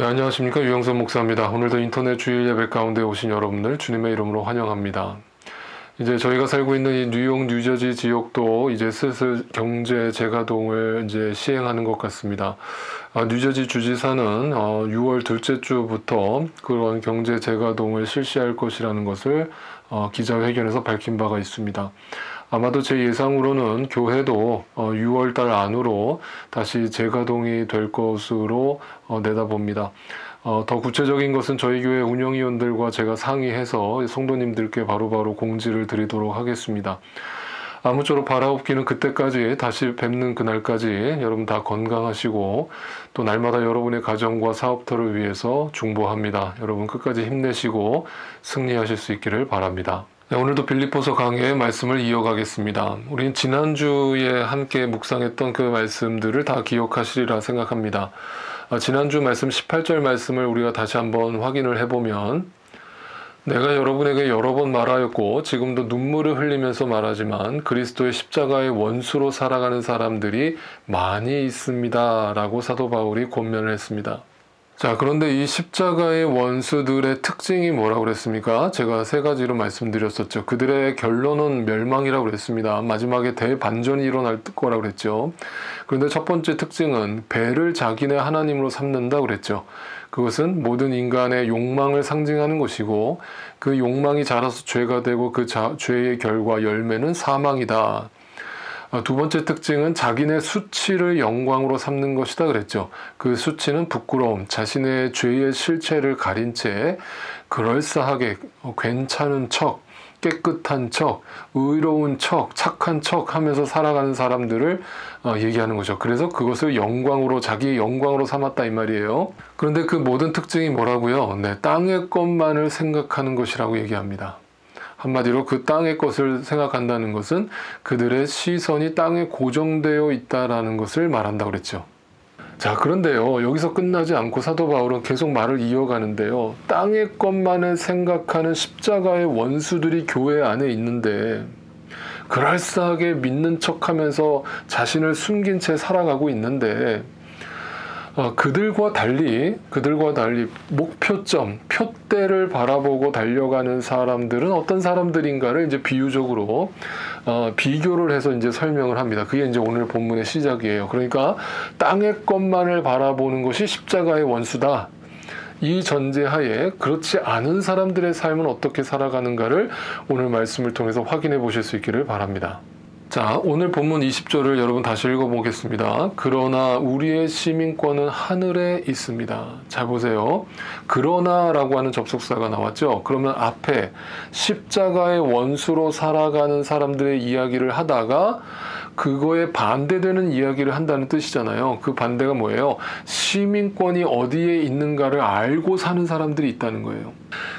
안녕하십니까. 유영선 목사입니다. 오늘도 인터넷 주일 예배 가운데 오신 여러분들 주님의 이름으로 환영합니다. 이제 저희가 살고 있는 이 뉴욕, 뉴저지 지역도 이제 슬슬 경제 재가동을 이제 시행하는 것 같습니다. 뉴저지 주지사는 6월 둘째 주부터 그런 경제 재가동을 실시할 것이라는 것을 기자회견에서 밝힌 바가 있습니다. 아마도 제 예상으로는 교회도 6월 달 안으로 다시 재가동이 될 것으로 내다봅니다. 더 구체적인 것은 저희 교회 운영위원들과 제가 상의해서 성도님들께 바로바로 공지를 드리도록 하겠습니다. 아무쪼록 바라옵기는 그때까지 다시 뵙는 그날까지 여러분 다 건강하시고 또 날마다 여러분의 가정과 사업터를 위해서 중보합니다. 여러분 끝까지 힘내시고 승리하실 수 있기를 바랍니다. 네, 오늘도 빌립보서 강해의 말씀을 이어가겠습니다. 우린 지난주에 함께 묵상했던 그 말씀들을 다 기억하시리라 생각합니다. 지난주 말씀 18절 말씀을 우리가 다시 한번 확인을 해보면 내가 여러분에게 여러 번 말하였고 지금도 눈물을 흘리면서 말하지만 그리스도의 십자가의 원수로 살아가는 사람들이 많이 있습니다. 라고 사도 바울이 권면을 했습니다. 자, 그런데 이 십자가의 원수들의 특징이 뭐라고 그랬습니까? 제가 세 가지로 말씀드렸었죠. 그들의 결론은 멸망이라고 그랬습니다. 마지막에 대반전이 일어날 거라고 그랬죠. 그런데 첫 번째 특징은 배를 자기네 하나님으로 삼는다고 그랬죠. 그것은 모든 인간의 욕망을 상징하는 것이고 그 욕망이 자라서 죄가 되고 그 죄의 결과 열매는 사망이다. 두 번째 특징은 자기네 수치를 영광으로 삼는 것이다 그랬죠. 그 수치는 부끄러움, 자신의 죄의 실체를 가린 채 그럴싸하게 괜찮은 척, 깨끗한 척, 의로운 척, 착한 척 하면서 살아가는 사람들을 얘기하는 거죠. 그래서 그것을 영광으로, 자기의 영광으로 삼았다 이 말이에요. 그런데 그 모든 특징이 뭐라고요? 네, 땅의 것만을 생각하는 것이라고 얘기합니다. 한마디로 그 땅의 것을 생각한다는 것은 그들의 시선이 땅에 고정되어 있다라는 것을 말한다고 그랬죠. 자, 그런데요, 여기서 끝나지 않고 사도 바울은 계속 말을 이어가는데요. 땅의 것만을 생각하는 십자가의 원수들이 교회 안에 있는데 그럴싸하게 믿는 척하면서 자신을 숨긴 채 살아가고 있는데 그들과 달리 목표점, 표대를 바라보고 달려가는 사람들은 어떤 사람들인가를 이제 비유적으로 비교를 해서 이제 설명을 합니다. 그게 이제 오늘 본문의 시작이에요. 그러니까 땅의 것만을 바라보는 것이 십자가의 원수다. 이 전제하에 그렇지 않은 사람들의 삶은 어떻게 살아가는가를 오늘 말씀을 통해서 확인해 보실 수 있기를 바랍니다. 자, 오늘 본문 20절을 여러분 다시 읽어보겠습니다. 그러나 우리의 시민권은 하늘에 있습니다. 잘 보세요. 그러나라고 하는 접속사가 나왔죠. 그러면 앞에 십자가의 원수로 살아가는 사람들의 이야기를 하다가 그거에 반대되는 이야기를 한다는 뜻이잖아요. 그 반대가 뭐예요? 시민권이 어디에 있는가를 알고 사는 사람들이 있다는 거예요.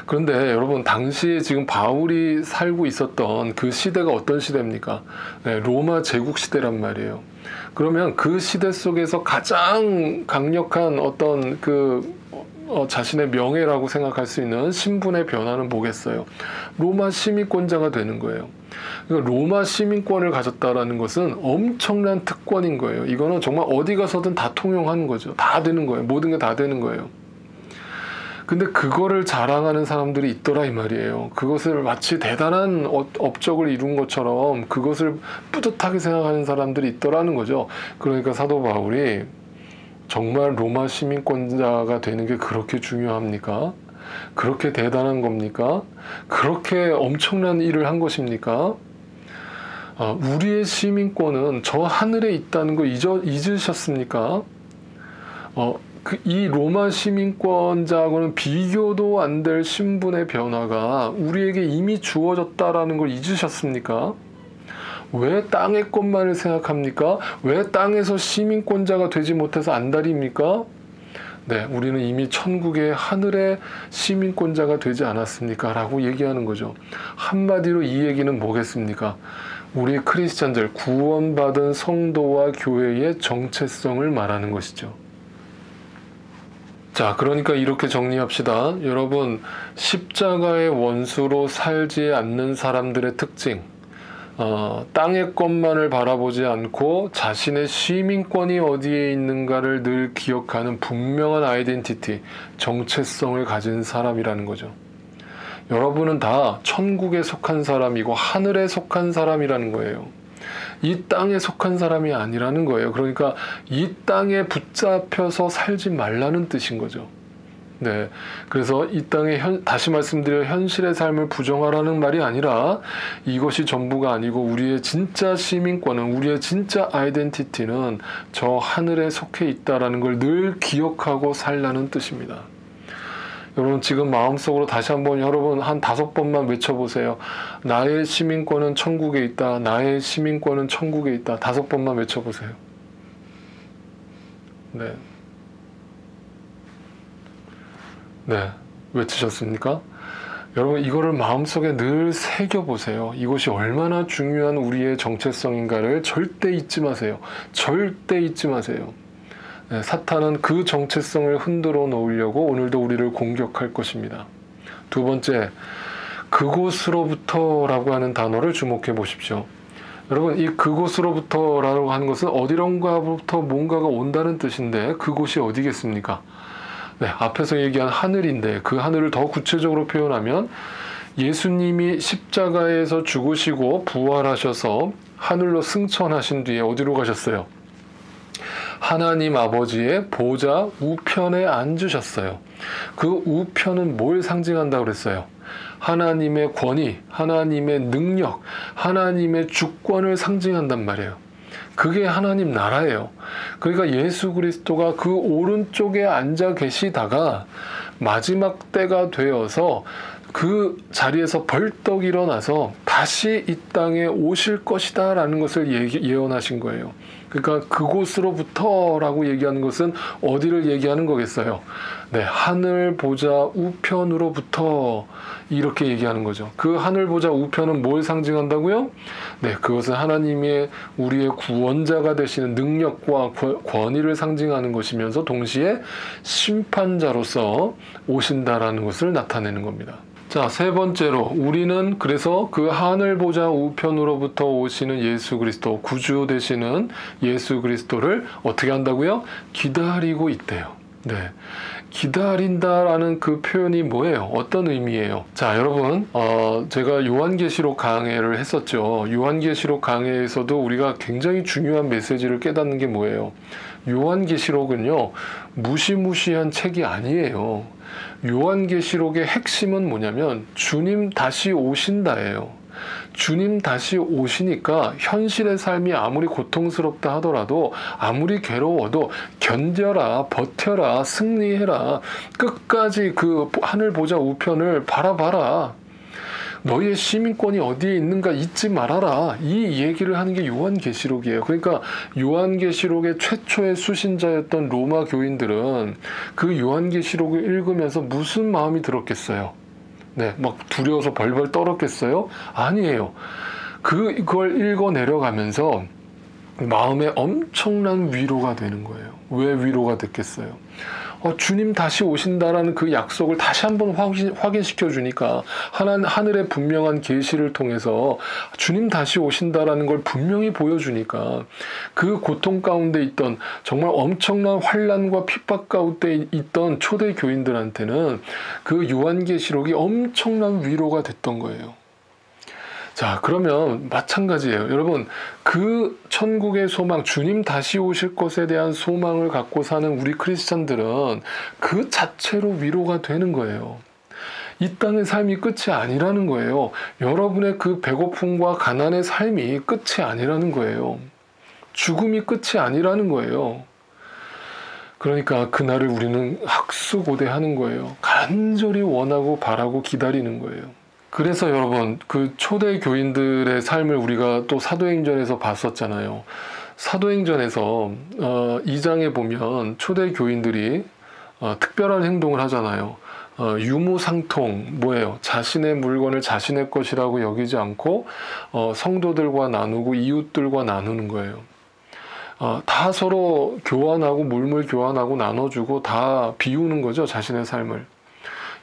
그런데 여러분, 당시에 지금 바울이 살고 있었던 그 시대가 어떤 시대입니까? 네, 로마 제국 시대란 말이에요. 그러면 그 시대 속에서 가장 강력한 어떤 자신의 명예라고 생각할 수 있는 신분의 변화는 뭐겠어요? 로마 시민권자가 되는 거예요. 그러니까 로마 시민권을 가졌다라는 것은 엄청난 특권인 거예요. 이거는 정말 어디 가서든 다 통용하는 거죠. 다 되는 거예요. 모든 게 다 되는 거예요. 근데 그거를 자랑하는 사람들이 있더라 이 말이에요. 그것을 마치 대단한 업적을 이룬 것처럼 그것을 뿌듯하게 생각하는 사람들이 있더라는 거죠. 그러니까 사도 바울이 정말 로마 시민권자가 되는 게 그렇게 중요합니까? 그렇게 대단한 겁니까? 그렇게 엄청난 일을 한 것입니까? 우리의 시민권은 저 하늘에 있다는 거 잊으셨습니까? 이 로마 시민권자하고는 비교도 안 될 신분의 변화가 우리에게 이미 주어졌다라는 걸 잊으셨습니까? 왜 땅의 것만을 생각합니까? 왜 땅에서 시민권자가 되지 못해서 안달입니까? 네, 우리는 이미 천국의 하늘의 시민권자가 되지 않았습니까? 라고 얘기하는 거죠. 한마디로 이 얘기는 뭐겠습니까? 우리 크리스찬들, 구원받은 성도와 교회의 정체성을 말하는 것이죠. 자, 그러니까 이렇게 정리합시다. 여러분, 십자가의 원수로 살지 않는 사람들의 특징, 땅의 것만을 바라보지 않고 자신의 시민권이 어디에 있는가를 늘 기억하는 분명한 아이덴티티, 정체성을 가진 사람이라는 거죠. 여러분은 다 천국에 속한 사람이고 하늘에 속한 사람이라는 거예요. 이 땅에 속한 사람이 아니라는 거예요. 그러니까 이 땅에 붙잡혀서 살지 말라는 뜻인 거죠. 네, 그래서 이 땅에 다시 말씀드려 현실의 삶을 부정하라는 말이 아니라 이것이 전부가 아니고 우리의 진짜 시민권은, 우리의 진짜 아이덴티티는 저 하늘에 속해 있다라는 걸 늘 기억하고 살라는 뜻입니다. 여러분 지금 마음속으로 다시 한번 여러분 한 5번만 외쳐보세요. 나의 시민권은 천국에 있다. 나의 시민권은 천국에 있다. 5번만 외쳐보세요. 네. 네, 외치셨습니까? 여러분 이거를 마음속에 늘 새겨보세요. 이것이 얼마나 중요한 우리의 정체성인가를 절대 잊지 마세요. 절대 잊지 마세요. 네, 사탄은 그 정체성을 흔들어 놓으려고 오늘도 우리를 공격할 것입니다. 두 번째, 그곳으로부터라고 하는 단어를 주목해 보십시오. 여러분 이 그곳으로부터라고 하는 것은 어디론가부터 뭔가가 온다는 뜻인데 그곳이 어디겠습니까? 네, 앞에서 얘기한 하늘인데 그 하늘을 더 구체적으로 표현하면 예수님이 십자가에서 죽으시고 부활하셔서 하늘로 승천하신 뒤에 어디로 가셨어요? 하나님 아버지의 보좌 우편에 앉으셨어요. 그 우편은 뭘 상징한다고 그랬어요? 하나님의 권위, 하나님의 능력, 하나님의 주권을 상징한단 말이에요. 그게 하나님 나라예요. 그러니까 예수 그리스도가 그 오른쪽에 앉아 계시다가 마지막 때가 되어서 그 자리에서 벌떡 일어나서 다시 이 땅에 오실 것이다 라는 것을 예언하신 거예요. 그러니까 그곳으로부터라고 얘기하는 것은 어디를 얘기하는 거겠어요? 네, 하늘 보좌 우편으로부터 이렇게 얘기하는 거죠. 그 하늘 보좌 우편은 뭘 상징한다고요? 네, 그것은 하나님의 우리의 구원자가 되시는 능력과 권위를 상징하는 것이면서 동시에 심판자로서 오신다라는 것을 나타내는 겁니다. 자, 세 번째로 우리는 그래서 그 하늘 보좌 우편으로부터 오시는 예수 그리스도, 구주 되시는 예수 그리스도를 어떻게 한다고요? 기다리고 있대요. 네, 기다린다라는 그 표현이 뭐예요? 어떤 의미예요? 자, 여러분 제가 요한계시록 강해를 했었죠. 요한계시록 강해에서도 우리가 굉장히 중요한 메시지를 깨닫는 게 뭐예요? 요한계시록은요 무시무시한 책이 아니에요. 요한계시록의 핵심은 뭐냐면 주님 다시 오신다예요. 주님 다시 오시니까 현실의 삶이 아무리 고통스럽다 하더라도 아무리 괴로워도 견뎌라, 버텨라, 승리해라, 끝까지 그 하늘 보좌 우편을 바라봐라, 너희의 시민권이 어디에 있는가 잊지 말아라, 이 얘기를 하는 게 요한계시록이에요. 그러니까 요한계시록의 최초의 수신자였던 로마 교인들은 그 요한계시록을 읽으면서 무슨 마음이 들었겠어요? 네, 막 두려워서 벌벌 떨었겠어요? 아니에요. 그걸 읽어 내려가면서 마음에 엄청난 위로가 되는 거예요. 왜 위로가 됐겠어요? 주님 다시 오신다라는 그 약속을 다시 한번 확인시켜 주니까 하늘의 분명한 계시를 통해서 주님 다시 오신다라는 걸 분명히 보여주니까 그 고통 가운데 있던 정말 엄청난 환난과 핍박 가운데 있던 초대 교인들한테는 그 요한계시록이 엄청난 위로가 됐던 거예요. 자, 그러면 마찬가지예요. 여러분, 그 천국의 소망, 주님 다시 오실 것에 대한 소망을 갖고 사는 우리 크리스찬들은 그 자체로 위로가 되는 거예요. 이 땅의 삶이 끝이 아니라는 거예요. 여러분의 그 배고픔과 가난의 삶이 끝이 아니라는 거예요. 죽음이 끝이 아니라는 거예요. 그러니까 그날을 우리는 학수고대하는 거예요. 간절히 원하고 바라고 기다리는 거예요. 그래서 여러분, 그 초대 교인들의 삶을 우리가 또 사도행전에서 봤었잖아요. 사도행전에서 2장에 보면 초대 교인들이 특별한 행동을 하잖아요. 유무상통, 뭐예요? 자신의 물건을 자신의 것이라고 여기지 않고 성도들과 나누고 이웃들과 나누는 거예요. 다 서로 교환하고 물물 교환하고 나눠주고 다 비우는 거죠, 자신의 삶을.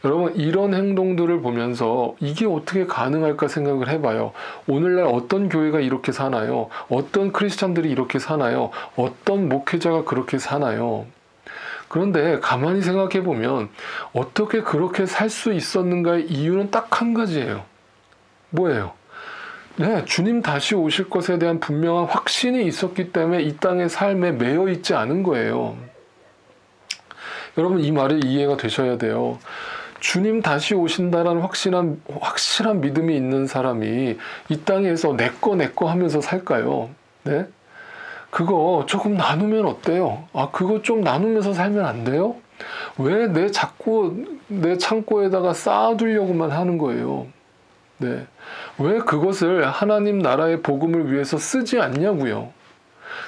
여러분 이런 행동들을 보면서 이게 어떻게 가능할까 생각을 해봐요. 오늘날 어떤 교회가 이렇게 사나요? 어떤 크리스찬들이 이렇게 사나요? 어떤 목회자가 그렇게 사나요? 그런데 가만히 생각해 보면 어떻게 그렇게 살 수 있었는가의 이유는 딱 한 가지예요. 뭐예요? 네, 주님 다시 오실 것에 대한 분명한 확신이 있었기 때문에 이 땅의 삶에 매여 있지 않은 거예요. 여러분 이 말이 이해가 되셔야 돼요. 주님 다시 오신다라는 확실한 믿음이 있는 사람이 이 땅에서 내 거 하면서 살까요? 네? 그거 조금 나누면 어때요? 그거 좀 나누면서 살면 안 돼요? 왜 자꾸 내 창고에다가 쌓아두려고만 하는 거예요? 네. 왜 그것을 하나님 나라의 복음을 위해서 쓰지 않냐고요?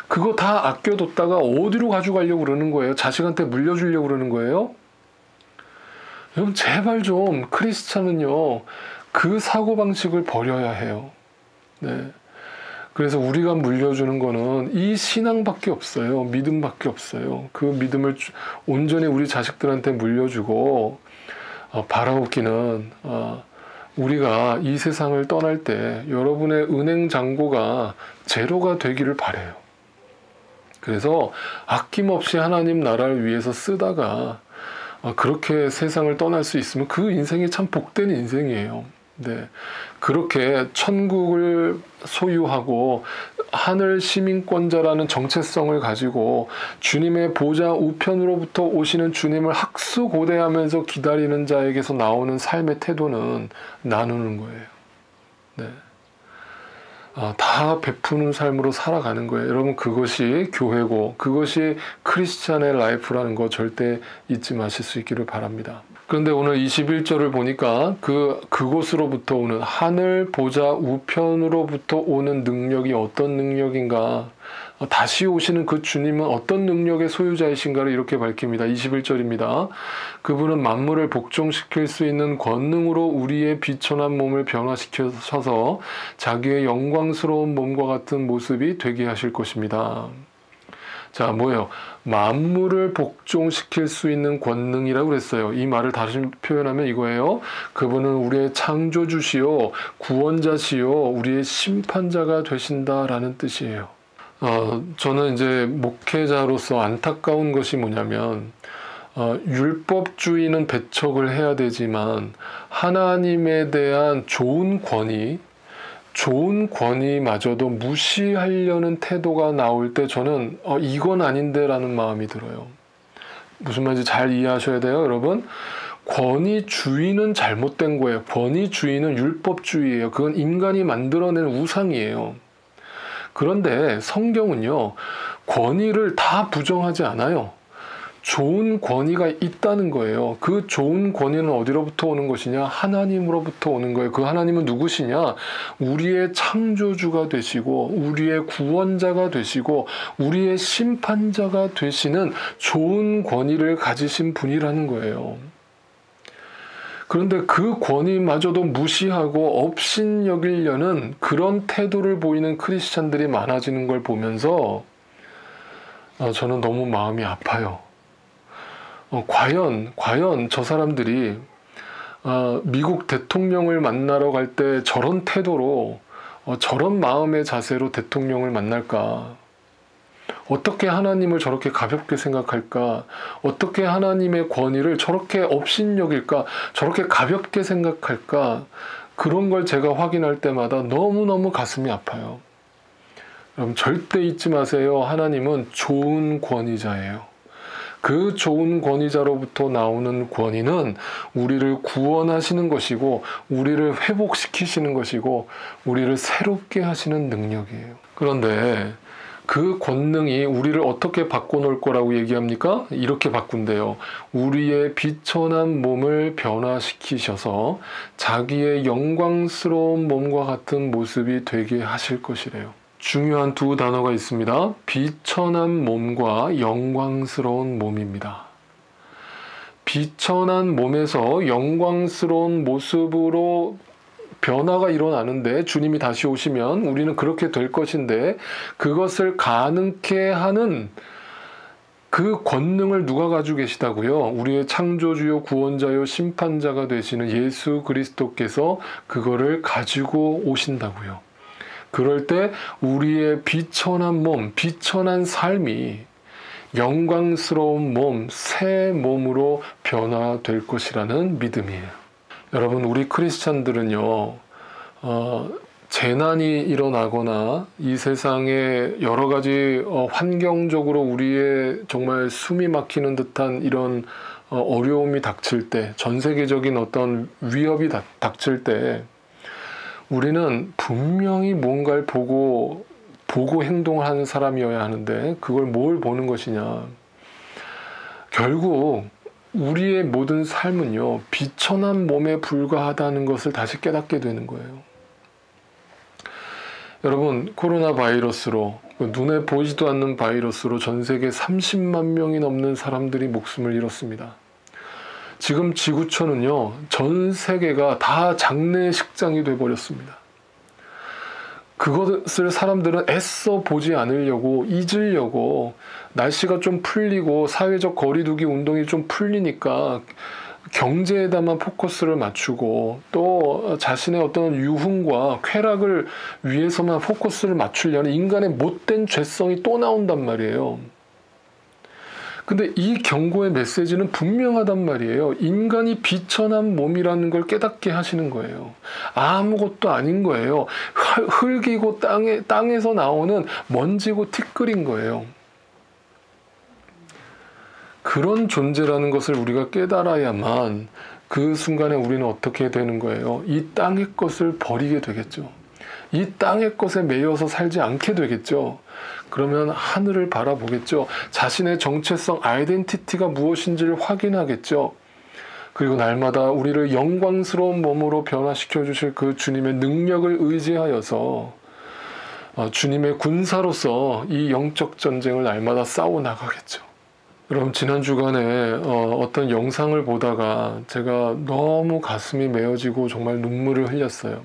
그거 다 아껴뒀다가 어디로 가져가려고 그러는 거예요? 자식한테 물려주려고 그러는 거예요? 여러분 제발 좀 크리스찬은요 그 사고방식을 버려야 해요. 네. 그래서 우리가 물려주는 거는 이 신앙밖에 없어요. 믿음밖에 없어요. 그 믿음을 온전히 우리 자식들한테 물려주고 바라옵기는 우리가 이 세상을 떠날 때 여러분의 은행 잔고가 제로가 되기를 바라요. 그래서 아낌없이 하나님 나라를 위해서 쓰다가 그렇게 세상을 떠날 수 있으면 그 인생이 참 복된 인생이에요. 네, 그렇게 천국을 소유하고 하늘 시민권자라는 정체성을 가지고 주님의 보좌 우편으로부터 오시는 주님을 학수고대하면서 기다리는 자에게서 나오는 삶의 태도는 나누는 거예요. 네. 다 베푸는 삶으로 살아가는 거예요. 여러분 그것이 교회고 그것이 크리스찬의 라이프라는 거 절대 잊지 마실 수 있기를 바랍니다. 그런데 오늘 21절을 보니까 그곳으로부터 오는 하늘 보좌 우편으로부터 오는 능력이 어떤 능력인가, 다시 오시는 그 주님은 어떤 능력의 소유자이신가를 이렇게 밝힙니다. 21절입니다. 그분은 만물을 복종시킬 수 있는 권능으로 우리의 비천한 몸을 변화시켜서 자기의 영광스러운 몸과 같은 모습이 되게 하실 것입니다. 자, 뭐예요? 만물을 복종시킬 수 있는 권능이라고 그랬어요. 이 말을 다시 표현하면 이거예요. 그분은 우리의 창조주시요, 구원자시요, 우리의 심판자가 되신다라는 뜻이에요. 저는 이제 목회자로서 안타까운 것이 뭐냐면, 율법주의는 배척을 해야 되지만, 하나님에 대한 좋은 권위마저도 무시하려는 태도가 나올 때 저는 이건 아닌데 라는 마음이 들어요. 무슨 말인지 잘 이해하셔야 돼요, 여러분. 권위주의는 잘못된 거예요. 권위주의는 율법주의예요. 그건 인간이 만들어낸 우상이에요. 그런데 성경은요, 권위를 다 부정하지 않아요. 좋은 권위가 있다는 거예요. 그 좋은 권위는 어디로부터 오는 것이냐? 하나님으로부터 오는 거예요. 그 하나님은 누구시냐? 우리의 창조주가 되시고 우리의 구원자가 되시고 우리의 심판자가 되시는 좋은 권위를 가지신 분이라는 거예요. 그런데 그 권위마저도 무시하고 업신여기려는 그런 태도를 보이는 크리스찬들이 많아지는 걸 보면서 저는 너무 마음이 아파요. 과연 저 사람들이 미국 대통령을 만나러 갈 때 저런 태도로 저런 마음의 자세로 대통령을 만날까? 어떻게 하나님을 저렇게 가볍게 생각할까? 어떻게 하나님의 권위를 저렇게 업신여길까? 저렇게 가볍게 생각할까? 그런 걸 제가 확인할 때마다 너무너무 가슴이 아파요. 여러분 절대 잊지 마세요. 하나님은 좋은 권위자예요. 그 좋은 권위자로부터 나오는 권위는 우리를 구원하시는 것이고 우리를 회복시키시는 것이고 우리를 새롭게 하시는 능력이에요. 그런데 그 권능이 우리를 어떻게 바꿔놓을 거라고 얘기합니까? 이렇게 바꾼대요. 우리의 비천한 몸을 변화시키셔서 자기의 영광스러운 몸과 같은 모습이 되게 하실 것이래요. 중요한 두 단어가 있습니다. 비천한 몸과 영광스러운 몸입니다. 비천한 몸에서 영광스러운 모습으로 변화가 일어나는데 주님이 다시 오시면 우리는 그렇게 될 것인데 그것을 가능케 하는 그 권능을 누가 가지고 계시다고요? 우리의 창조주요 구원자요 심판자가 되시는 예수 그리스도께서 그거를 가지고 오신다고요. 그럴 때 우리의 비천한 몸, 비천한 삶이 영광스러운 몸, 새 몸으로 변화될 것이라는 믿음이에요. 여러분, 우리 크리스찬들은요, 재난이 일어나거나 이 세상에 여러 가지 환경적으로 우리의 정말 숨이 막히는 듯한 이런 어려움이 닥칠 때, 전 세계적인 어떤 위협이 닥칠 때 우리는 분명히 뭔가를 보고 행동을 하는 사람이어야 하는데, 그걸 뭘 보는 것이냐. 결국 우리의 모든 삶은요, 비천한 몸에 불과하다는 것을 다시 깨닫게 되는 거예요. 여러분, 코로나 바이러스로, 눈에 보이지도 않는 바이러스로 전 세계 30만 명이 넘는 사람들이 목숨을 잃었습니다. 지금 지구촌은요, 전 세계가 다 장례식장이 돼버렸습니다. 그것을 사람들은 애써 보지 않으려고, 잊으려고, 날씨가 좀 풀리고 사회적 거리두기 운동이 좀 풀리니까 경제에다만 포커스를 맞추고, 또 자신의 어떤 유흥과 쾌락을 위해서만 포커스를 맞추려는 인간의 못된 죄성이 또 나온단 말이에요. 근데 이 경고의 메시지는 분명하단 말이에요. 인간이 비천한 몸이라는 걸 깨닫게 하시는 거예요. 아무것도 아닌 거예요. 흙이고 땅에서 나오는 먼지고 티끌인 거예요. 그런 존재라는 것을 우리가 깨달아야만 그 순간에 우리는 어떻게 되는 거예요? 이 땅의 것을 버리게 되겠죠. 이 땅의 것에 매여서 살지 않게 되겠죠. 그러면 하늘을 바라보겠죠. 자신의 정체성, 아이덴티티가 무엇인지를 확인하겠죠. 그리고 날마다 우리를 영광스러운 몸으로 변화시켜 주실 그 주님의 능력을 의지하여서 주님의 군사로서 이 영적 전쟁을 날마다 싸워 나가겠죠. 여러분, 지난 주간에 어떤 영상을 보다가 제가 너무 가슴이 메어지고 정말 눈물을 흘렸어요.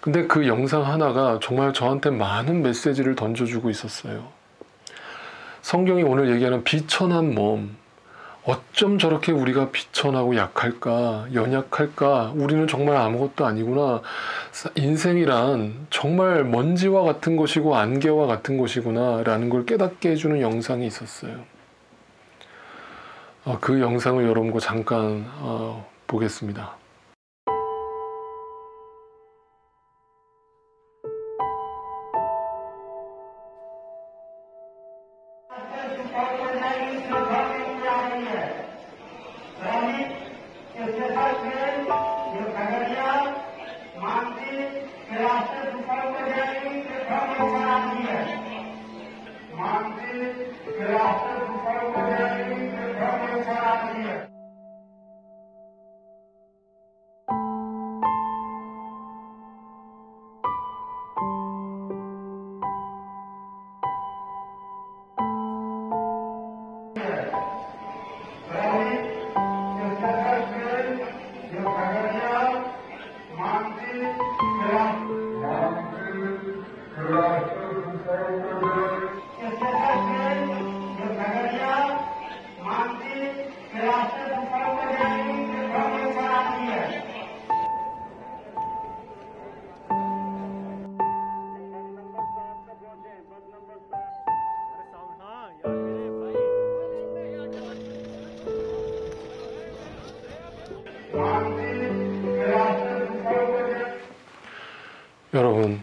근데 그 영상 하나가 정말 저한테 많은 메시지를 던져주고 있었어요. 성경이 오늘 얘기하는 비천한 몸, 어쩜 저렇게 우리가 비천하고 약할까, 연약할까, 우리는 정말 아무것도 아니구나, 인생이란 정말 먼지와 같은 것이고 안개와 같은 것이구나 라는 걸 깨닫게 해주는 영상이 있었어요. 그 영상을 여러분과 잠깐 보겠습니다. 여러분,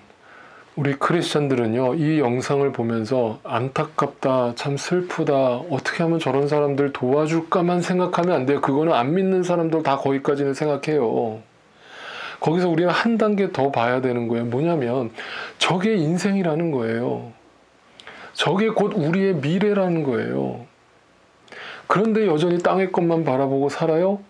우리 크리스찬들은요, 이 영상을 보면서 안타깝다, 참 슬프다, 어떻게 하면 저런 사람들 도와줄까만 생각하면 안 돼요. 그거는 안 믿는 사람들 다 거기까지는 생각해요. 거기서 우리는 한 단계 더 봐야 되는 거예요. 뭐냐면 저게 인생이라는 거예요. 저게 곧 우리의 미래라는 거예요. 그런데 여전히 땅의 것만 바라보고 살아요?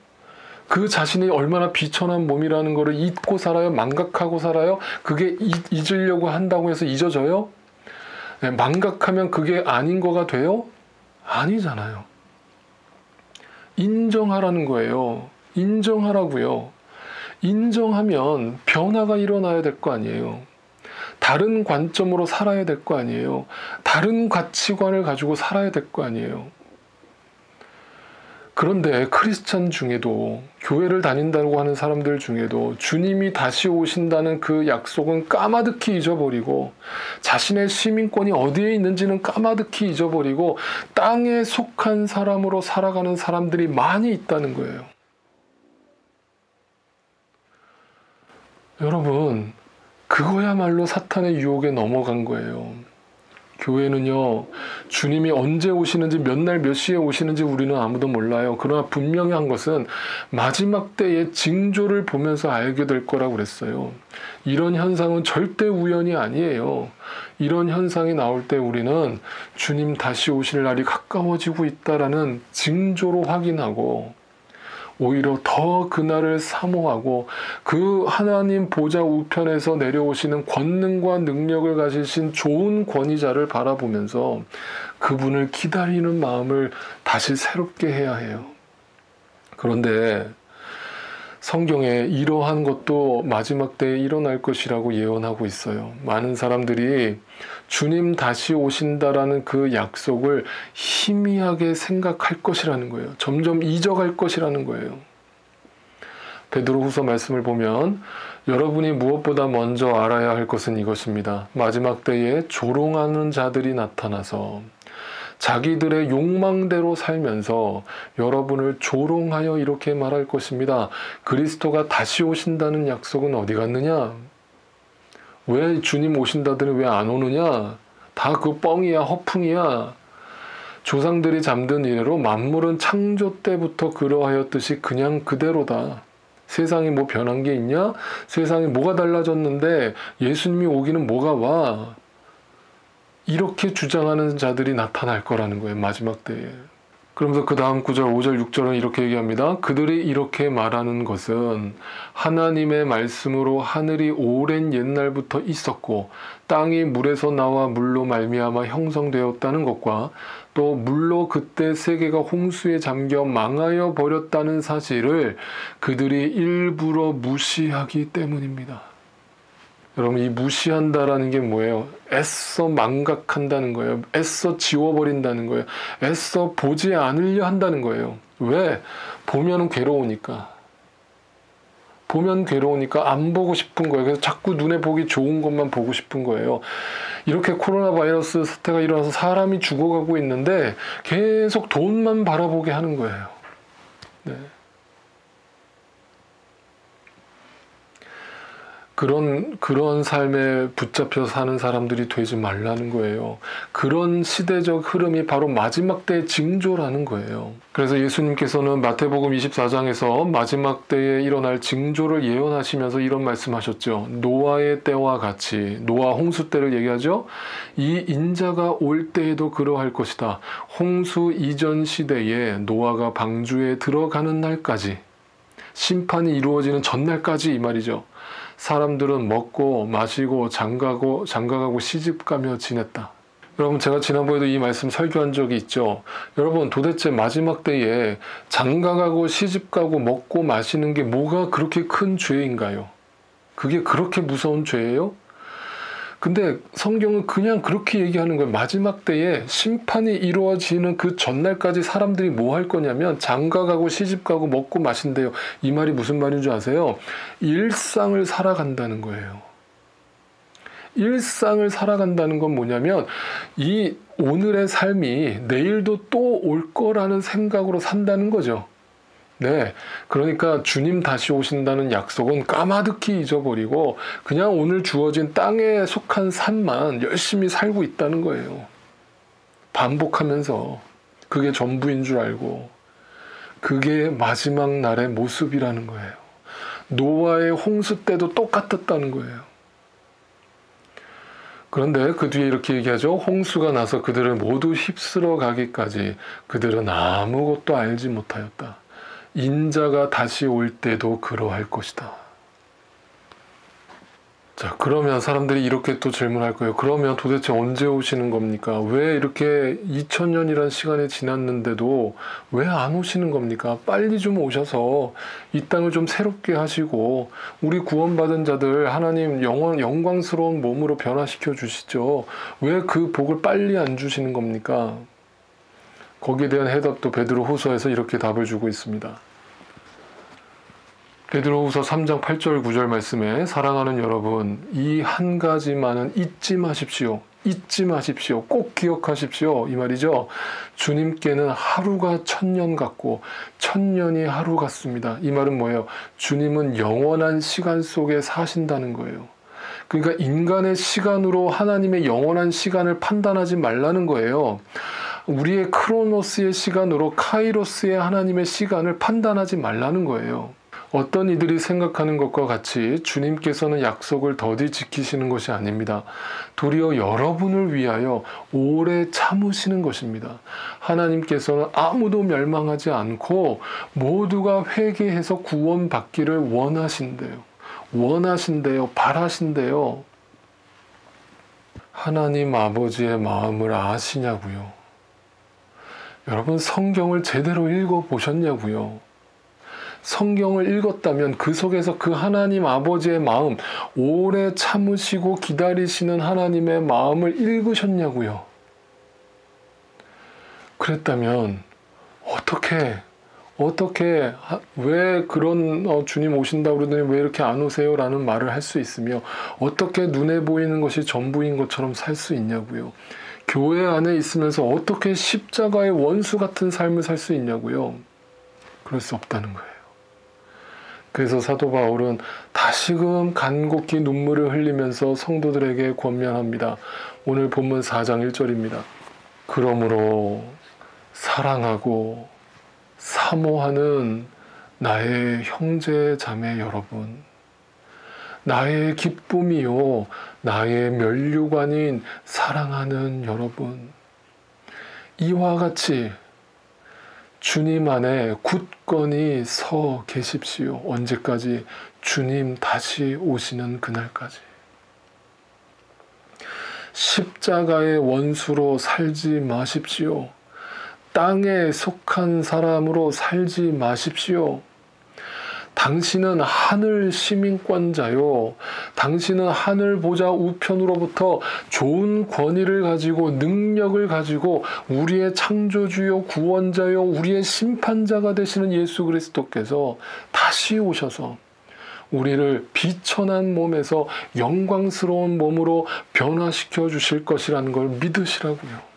그 자신이 얼마나 비천한 몸이라는 거를 잊고 살아요? 망각하고 살아요? 그게 잊으려고 한다고 해서 잊어져요? 네, 망각하면 그게 아닌 거가 돼요? 아니잖아요. 인정하라는 거예요. 인정하라고요. 인정하면 변화가 일어나야 될 거 아니에요. 다른 관점으로 살아야 될 거 아니에요. 다른 가치관을 가지고 살아야 될 거 아니에요. 그런데 크리스찬 중에도, 교회를 다닌다고 하는 사람들 중에도 주님이 다시 오신다는 그 약속은 까마득히 잊어버리고, 자신의 시민권이 어디에 있는지는 까마득히 잊어버리고 땅에 속한 사람으로 살아가는 사람들이 많이 있다는 거예요. 여러분, 그거야말로 사탄의 유혹에 넘어간 거예요. 교회는요, 주님이 언제 오시는지, 몇 날 몇 시에 오시는지 우리는 아무도 몰라요. 그러나 분명히 한 것은 마지막 때의 징조를 보면서 알게 될 거라고 그랬어요. 이런 현상은 절대 우연이 아니에요. 이런 현상이 나올 때 우리는 주님 다시 오실 날이 가까워지고 있다라는 징조로 확인하고, 오히려 더 그날을 사모하고 그 하나님 보좌 우편에서 내려오시는 권능과 능력을 가지신 좋은 권위자를 바라보면서 그분을 기다리는 마음을 다시 새롭게 해야 해요. 그런데 성경에 이러한 것도 마지막 때에 일어날 것이라고 예언하고 있어요. 많은 사람들이 주님 다시 오신다라는 그 약속을 희미하게 생각할 것이라는 거예요. 점점 잊어갈 것이라는 거예요. 베드로후서 말씀을 보면 여러분이 무엇보다 먼저 알아야 할 것은 이것입니다. 마지막 때에 조롱하는 자들이 나타나서 자기들의 욕망대로 살면서 여러분을 조롱하여 이렇게 말할 것입니다. 그리스도가 다시 오신다는 약속은 어디 갔느냐? 왜 주님 오신다더니 왜 안 오느냐? 다 그 뻥이야, 허풍이야. 조상들이 잠든 이래로 만물은 창조 때부터 그러하였듯이 그냥 그대로다. 세상에 뭐 변한 게 있냐? 세상에 뭐가 달라졌는데 예수님이 오기는 뭐가 와? 이렇게 주장하는 자들이 나타날 거라는 거예요. 마지막 때에. 그러면서 그 다음 9절, 5절, 6절은 이렇게 얘기합니다. 그들이 이렇게 말하는 것은 하나님의 말씀으로 하늘이 오랜 옛날부터 있었고 땅이 물에서 나와 물로 말미암아 형성되었다는 것과 또 물로 그때 세계가 홍수에 잠겨 망하여 버렸다는 사실을 그들이 일부러 무시하기 때문입니다. 여러분, 이 무시한다라는 게 뭐예요? 애써 망각한다는 거예요. 애써 지워버린다는 거예요. 애써 보지 않으려 한다는 거예요. 왜? 보면은 괴로우니까. 보면 괴로우니까 안 보고 싶은 거예요. 그래서 자꾸 눈에 보기 좋은 것만 보고 싶은 거예요. 이렇게 코로나 바이러스 사태가 일어나서 사람이 죽어가고 있는데 계속 돈만 바라보게 하는 거예요. 네. 그런 삶에 붙잡혀 사는 사람들이 되지 말라는 거예요. 그런 시대적 흐름이 바로 마지막 때의 징조라는 거예요. 그래서 예수님께서는 마태복음 24장에서 마지막 때에 일어날 징조를 예언하시면서 이런 말씀하셨죠. 노아의 때와 같이, 노아 홍수 때를 얘기하죠. 이 인자가 올 때에도 그러할 것이다. 홍수 이전 시대에 노아가 방주에 들어가는 날까지, 심판이 이루어지는 전날까지 이 말이죠. 사람들은 먹고 마시고 장가가고 시집가며 지냈다. 여러분, 제가 지난번에도 이 말씀 설교한 적이 있죠. 여러분, 도대체 마지막 때에 장가가고 시집가고 먹고 마시는 게 뭐가 그렇게 큰 죄인가요? 그게 그렇게 무서운 죄예요? 근데 성경은 그냥 그렇게 얘기하는 거예요. 마지막 때에 심판이 이루어지는 그 전날까지 사람들이 뭐 할 거냐면 장가가고 시집가고 먹고 마신대요. 이 말이 무슨 말인 줄 아세요? 일상을 살아간다는 거예요. 일상을 살아간다는 건 뭐냐면 이 오늘의 삶이 내일도 또 올 거라는 생각으로 산다는 거죠. 네, 그러니까 주님 다시 오신다는 약속은 까마득히 잊어버리고 그냥 오늘 주어진 땅에 속한 삶만 열심히 살고 있다는 거예요. 반복하면서 그게 전부인 줄 알고 그게 마지막 날의 모습이라는 거예요. 노아의 홍수 때도 똑같았다는 거예요. 그런데 그 뒤에 이렇게 얘기하죠. 홍수가 나서 그들을 모두 휩쓸어 가기까지 그들은 아무것도 알지 못하였다. 인자가 다시 올 때도 그러할 것이다. 자, 그러면 사람들이 이렇게 또 질문할 거예요. 그러면 도대체 언제 오시는 겁니까? 왜 이렇게 2000년이란 시간이 지났는데도 왜 안 오시는 겁니까? 빨리 좀 오셔서 이 땅을 좀 새롭게 하시고 우리 구원받은 자들 하나님 영광스러운 몸으로 변화시켜 주시죠. 왜 그 복을 빨리 안 주시는 겁니까? 거기에 대한 해답도 베드로후서에서 이렇게 답을 주고 있습니다. 베드로후서 3장 8절 9절 말씀에 사랑하는 여러분, 이 한 가지만은 잊지 마십시오. 잊지 마십시오. 꼭 기억하십시오. 이 말이죠. 주님께는 하루가 1000년 같고 1000년이 하루 같습니다. 이 말은 뭐예요? 주님은 영원한 시간 속에 사신다는 거예요. 그러니까 인간의 시간으로 하나님의 영원한 시간을 판단하지 말라는 거예요. 우리의 크로노스의 시간으로 카이로스의 하나님의 시간을 판단하지 말라는 거예요. 어떤 이들이 생각하는 것과 같이 주님께서는 약속을 더디 지키시는 것이 아닙니다. 도리어 여러분을 위하여 오래 참으시는 것입니다. 하나님께서는 아무도 멸망하지 않고 모두가 회개해서 구원받기를 원하신대요. 바라신대요. 하나님 아버지의 마음을 아시냐고요. 여러분, 성경을 제대로 읽어보셨냐고요. 성경을 읽었다면 그 속에서 그 하나님 아버지의 마음, 오래 참으시고 기다리시는 하나님의 마음을 읽으셨냐고요. 그랬다면 어떻게 왜 그런 주님 오신다고 그러더니 왜 이렇게 안 오세요? 라는 말을 할 수 있으며 어떻게 눈에 보이는 것이 전부인 것처럼 살 수 있냐고요. 교회 안에 있으면서 어떻게 십자가의 원수 같은 삶을 살 수 있냐고요. 그럴 수 없다는 거예요. 그래서 사도 바울은 다시금 간곡히 눈물을 흘리면서 성도들에게 권면합니다. 오늘 본문 4장 1절입니다. 그러므로 사랑하고 사모하는 나의 형제 자매 여러분, 나의 기쁨이요 나의 면류관인 사랑하는 여러분, 이와 같이 주님 안에 굳건히 서 계십시오. 언제까지? 주님 다시 오시는 그날까지. 십자가의 원수로 살지 마십시오. 땅에 속한 사람으로 살지 마십시오. 당신은 하늘 시민권자요. 당신은 하늘 보좌 우편으로부터 좋은 권위를 가지고 능력을 가지고 우리의 창조주요 구원자요 우리의 심판자가 되시는 예수 그리스도께서 다시 오셔서 우리를 비천한 몸에서 영광스러운 몸으로 변화시켜 주실 것이라는 걸 믿으시라고요.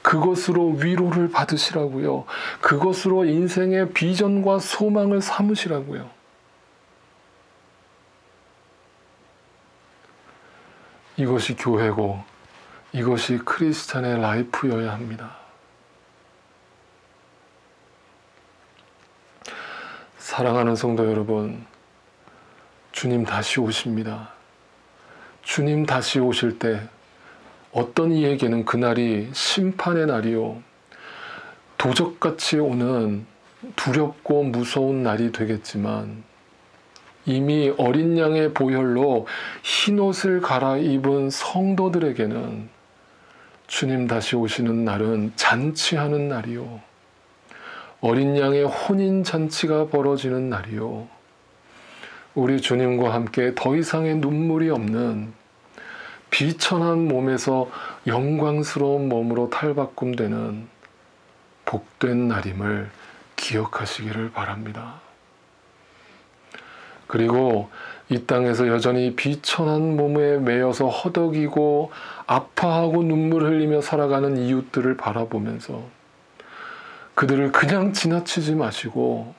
그것으로 위로를 받으시라고요. 그것으로 인생의 비전과 소망을 삼으시라고요. 이것이 교회고 이것이 크리스찬의 라이프여야 합니다. 사랑하는 성도 여러분, 주님 다시 오십니다. 주님 다시 오실 때 어떤 이에게는 그날이 심판의 날이요 도적같이 오는 두렵고 무서운 날이 되겠지만 이미 어린 양의 보혈로 흰옷을 갈아입은 성도들에게는 주님 다시 오시는 날은 잔치하는 날이요 어린 양의 혼인잔치가 벌어지는 날이요 우리 주님과 함께 더 이상의 눈물이 없는 비천한 몸에서 영광스러운 몸으로 탈바꿈되는 복된 날임을 기억하시기를 바랍니다. 그리고 이 땅에서 여전히 비천한 몸에 매여서 허덕이고 아파하고 눈물 흘리며 살아가는 이웃들을 바라보면서 그들을 그냥 지나치지 마시고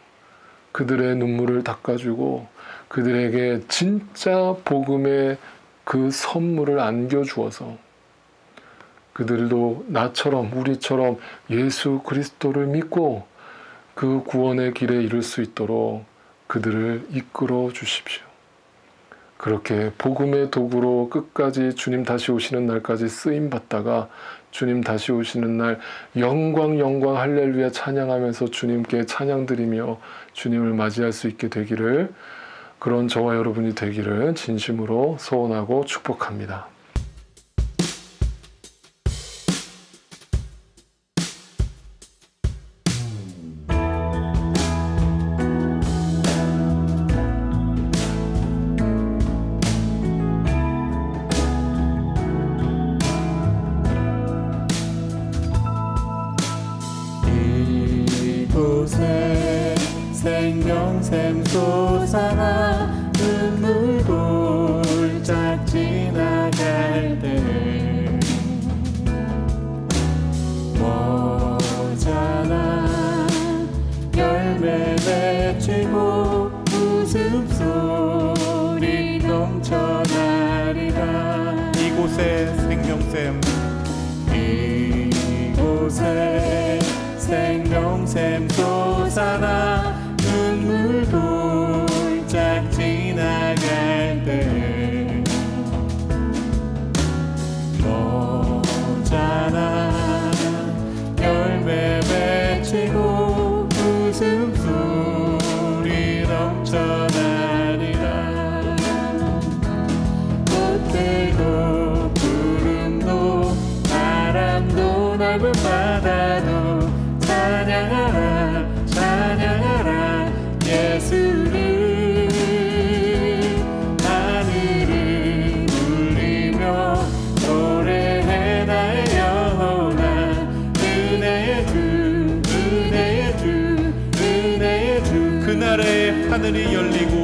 그들의 눈물을 닦아주고 그들에게 진짜 복음의 그 선물을 안겨주어서 그들도 나처럼 우리처럼 예수 그리스도를 믿고 그 구원의 길에 이를 수 있도록 그들을 이끌어 주십시오. 그렇게 복음의 도구로 끝까지 주님 다시 오시는 날까지 쓰임받다가 주님 다시 오시는 날 영광 할렐루야 찬양하면서 주님께 찬양드리며 주님을 맞이할 수 있게 되기를 그런 저와 여러분이 되기를 진심으로 소원하고 축복합니다. 이곳에 생명샘 솟아나 눈물 골짝 지나갈 때 머잖아 열매 맺히고 웃음소리 넘쳐나리라. 이곳에 생명샘 이곳에 생명샘 솟아나 눈물 골짝 지나갈 때 머잖아 열매 맺히고 웃음소리 넘쳐나리라. 꽃들도 구름도 바람도 넓은 바다도 찬양하라 찬양하라 예수를. 하늘을 울리며 노래해 나의 영혼아 은혜의 주 은혜의 주 은혜의 주. 그날에 하늘이 열리고